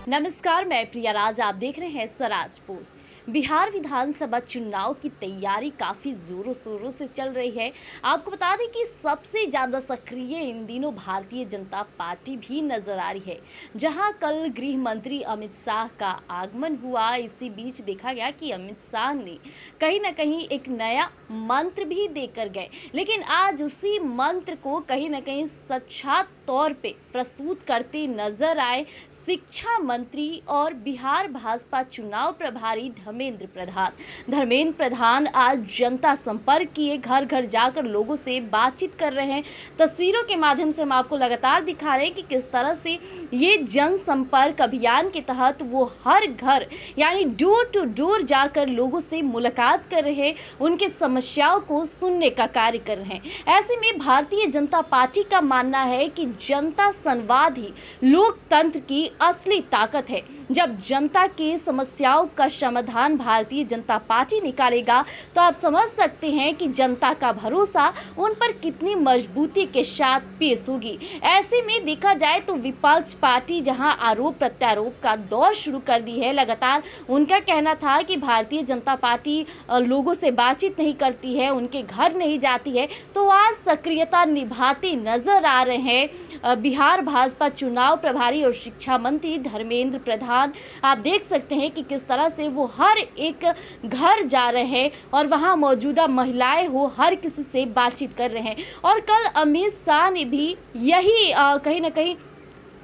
नमस्कार, मैं प्रिया राज। आप देख रहे हैं स्वराज पोस्ट। बिहार विधानसभा चुनाव की तैयारी काफ़ी ज़ोरों शोरों से चल रही है। आपको बता दें कि सबसे ज़्यादा सक्रिय इन दिनों भारतीय जनता पार्टी भी नज़र आ रही है, जहां कल गृह मंत्री अमित शाह का आगमन हुआ। इसी बीच देखा गया कि अमित शाह ने कहीं ना कहीं एक नया मंत्र भी देकर गए, लेकिन आज उसी मंत्र को कहीं ना कहीं सच्चा तौर पे प्रस्तुत करते नजर आए शिक्षा मंत्री और बिहार भाजपा चुनाव प्रभारी धर्मेंद्र प्रधान आज जनता संपर्क किए, घर घर जाकर लोगों से बातचीत कर रहे हैं। तस्वीरों के माध्यम से हम आपको लगातार दिखा रहे हैं कि किस तरह से ये जनसंपर्क अभियान के तहत वो हर घर यानी डोर टू डोर जाकर लोगों से मुलाकात कर रहे हैं, उनके समस्याओं को सुनने का कार्य कर रहे हैं। ऐसे में भारतीय जनता पार्टी का मानना है कि जनता संवाद ही लोकतंत्र की असली ताकत है। जब जनता की समस्याओं का समाधान भारतीय जनता पार्टी निकालेगा तो आप समझ सकते हैं कि जनता का भरोसा उन पर कितनी मजबूती के साथ पेश होगी। ऐसे में देखा जाए तो विपक्ष पार्टी जहां आरोप प्रत्यारोप का दौर शुरू कर दी है, लगातार उनका कहना था कि भारतीय जनता पार्टी लोगों से बातचीत नहीं करती है, उनके घर नहीं जाती है, तो आज सक्रियता निभाते नजर आ रहे हैं बिहार भाजपा चुनाव प्रभारी और शिक्षा मंत्री धर्मेंद्र प्रधान। आप देख सकते हैं कि किस तरह से वो हर एक घर जा रहे हैं और वहां मौजूदा महिलाएं हो हर किसी से बातचीत कर रहे हैं। और कल अमित शाह ने भी यही कहीं ना कहीं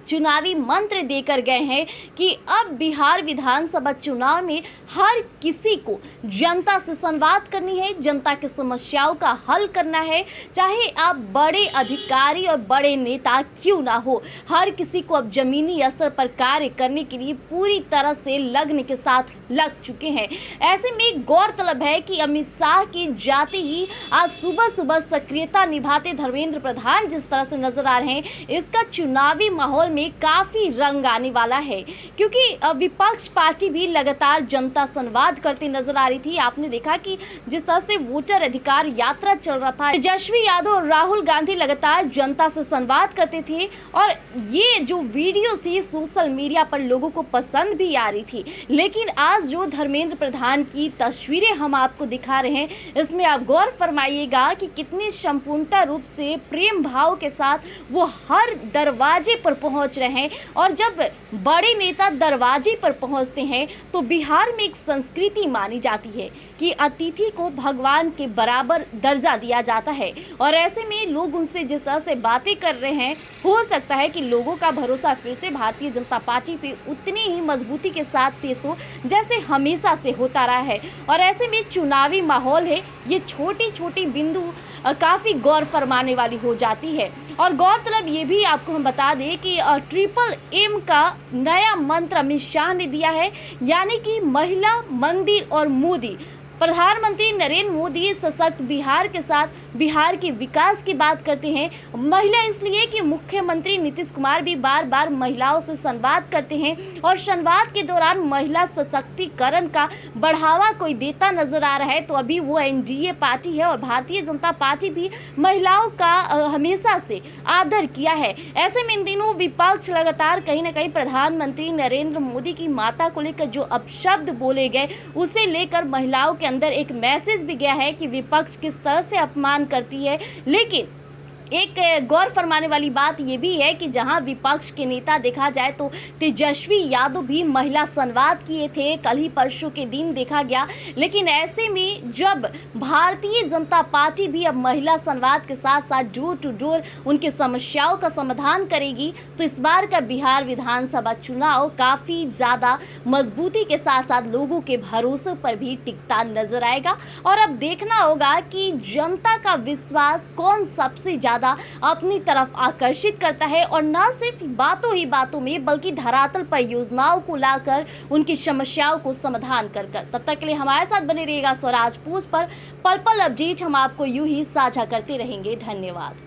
चुनावी मंत्र देकर गए हैं कि अब बिहार विधानसभा चुनाव में हर किसी को जनता से संवाद करनी है, जनता की समस्याओं का हल करना है, चाहे आप बड़े अधिकारी और बड़े नेता क्यों ना हो। हर किसी को अब जमीनी स्तर पर कार्य करने के लिए पूरी तरह से लगन के साथ लग चुके हैं। ऐसे में गौरतलब है कि अमित शाह की जाते ही आज सुबह सुबह सक्रियता निभाते धर्मेंद्र प्रधान जिस तरह से नजर आ रहे हैं, इसका चुनावी माहौल में काफी रंग आने वाला है, क्योंकि विपक्ष पार्टी भी लगातार जनता संवाद करती नजर आ रही थी। आपने देखा कि जिस तरह से वोटर अधिकार यात्रा चल रहा था, तेजस्वी यादव और राहुल गांधी लगातार जनता से संवाद करते थे और ये जो वीडियो थी सोशल मीडिया पर लोगों को पसंद भी आ रही थी। लेकिन आज जो धर्मेंद्र प्रधान की तस्वीरें हम आपको दिखा रहे हैं, इसमें आप गौर फरमाइएगा कि कितनी संपूर्णता रूप से प्रेम भाव के साथ वो हर दरवाजे पर पहुंच रहे हैं। और जब बड़े नेता दरवाजे पर पहुंचते हैं तो बिहार में एक संस्कृति मानी जाती है कि अतिथि को भगवान के बराबर दर्जा दिया जाता है। और ऐसे में लोग उनसे जिस तरह से बातें कर रहे हैं, हो सकता है कि लोगों का भरोसा फिर से भारतीय जनता पार्टी पे उतनी ही मजबूती के साथ पेश हो जैसे हमेशा से होता रहा है। और ऐसे में चुनावी माहौल है, ये छोटी छोटी बिंदु काफ़ी गौर फरमाने वाली हो जाती है। और गौरतलब ये भी आपको हम बता दें कि ट्रिपल एम का नया मंत्र अमित शाह ने दिया है, यानी कि महिला, मंदिर और मोदी। प्रधानमंत्री नरेंद्र मोदी सशक्त बिहार के साथ बिहार के विकास की बात करते हैं। महिला इसलिए कि मुख्यमंत्री नीतीश कुमार भी बार बार महिलाओं से संवाद करते हैं और संवाद के दौरान महिला सशक्तिकरण का बढ़ावा कोई देता नजर आ रहा है, तो अभी वो एनडीए पार्टी है और भारतीय जनता पार्टी भी महिलाओं का हमेशा से आदर किया है। ऐसे में इन दिनों विपक्ष लगातार कहीं ना कहीं प्रधानमंत्री नरेंद्र मोदी की माता को लेकर जो अपशब्द बोले गए, उसे लेकर महिलाओं के अंदर एक मैसेज भी गया है कि विपक्ष किस तरह से अपमान करती है। लेकिन एक गौर फरमाने वाली बात यह भी है कि जहां विपक्ष के नेता देखा जाए तो तेजस्वी यादव भी महिला संवाद किए थे, कल ही परसों के दिन देखा गया। लेकिन ऐसे में जब भारतीय जनता पार्टी भी अब महिला संवाद के साथ साथ डोर टू डोर उनकी समस्याओं का समाधान करेगी, तो इस बार का बिहार विधानसभा चुनाव काफ़ी ज़्यादा मजबूती के साथ साथ लोगों के भरोसे पर भी टिकता नजर आएगा। और अब देखना होगा कि जनता का विश्वास कौन सबसे अपनी तरफ आकर्षित करता है, और न सिर्फ बातों ही बातों में बल्कि धरातल पर योजनाओं को लाकर उनकी समस्याओं को समाधान कर। तब तक के लिए हमारे साथ बने रहिएगा स्वराज पोस्ट पर। पल पल अपडेट हम आपको यूं ही साझा करते रहेंगे। धन्यवाद।